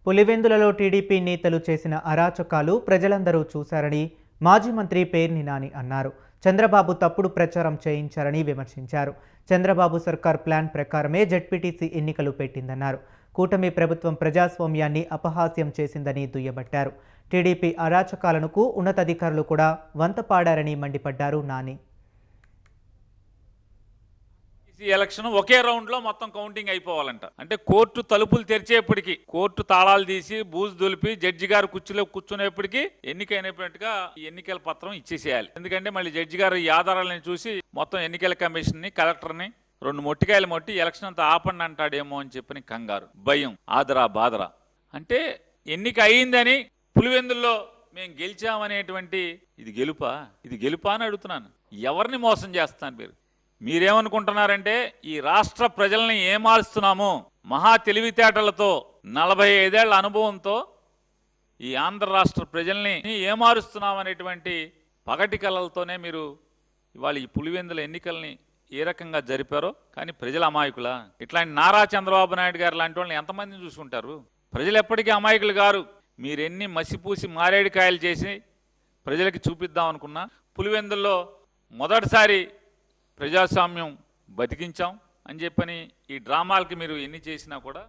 పులివెందులలో TDP నేతలు చేసిన అరాచకాలు ప్రజలందరూ చూశారని మాజీ మంత్రి పేర్ని నాని అన్నారు. చంద్రబాబు తప్పుడు ప్రచారం చేయించారని విమర్శించారు. చంద్రబాబు సర్కార్ ప్లాన్ ప్రకారమే జెడ్పీటీసీ ఎన్నికలు పెట్టిందన్నారు. కూటమి ప్రభుత్వం ప్రజాస్వామ్యాన్ని అపహాస్యం చేసిందని దుయ్యబట్టారు. టీడీపీ అరాచకాలకు ఉన్నతాధికారులు కూడా వంతపాడారని మండిపడ్డారు నాని. ఎలక్షన్ ఒకే రౌండ్ లో మొత్తం కౌంటింగ్ అయిపోవాలంట. అంటే కోర్టు తలుపులు తెరిచేప్పటికి, కోర్టు తాళాలు తీసి బూజు దులిపి జడ్జి గారు కుర్చీలో కూర్చునేప్పటికీ ఎన్నికైనట్టుగా ఈ ఎన్నికల పత్రం ఇచ్చేసేయాలి. ఎందుకంటే మళ్ళీ జడ్జి గారు ఈ ఆధారాలను చూసి మొత్తం ఎన్నికల కమిషన్ ని, కలెక్టర్ ని రెండు మొట్టికాయలు మొట్టి ఎలక్షన్ అంతా ఆపండి అంటాడేమో అని చెప్పని కంగారు, భయం, ఆదరా బాదరా. అంటే ఎన్నిక అయిందని పులివెందుల్లో మేము గెలిచామనేటువంటి ఇది గెలుపా అని అడుగుతున్నాను. ఎవరిని మోసం చేస్తాను మీరేమనుకుంటున్నారంటే ఈ రాష్ట్ర ప్రజల్ని ఏమారుస్తున్నాము మహా తెలివితేటలతో 45 ఏళ్ల అనుభవంతో ఈ ఆంధ్ర రాష్ట్ర ప్రజల్ని ఏమారుస్తున్నామనేటువంటి పగటి కళలతోనే మీరు ఇవాళ ఈ పులివెందుల ఎన్నికల్ని ఏ రకంగా జరిపారో. కానీ ప్రజల అమాయకులా? ఇట్లాంటి నారా చంద్రబాబు నాయుడు గారు లాంటి వాళ్ళని ఎంతమందిని చూసుకుంటారు? ప్రజలు ఎప్పటికీ అమాయకులు గారు. మీరెన్ని మసిపూసి మారేడుకాయలు చేసి ప్రజలకి చూపిద్దాం అనుకున్నా పులివెందుల్లో మొదటిసారి ప్రజాస్వామ్యం బతికించాం అని చెప్పని ఈ డ్రామాలకి మీరు ఎన్ని చేసినా కూడా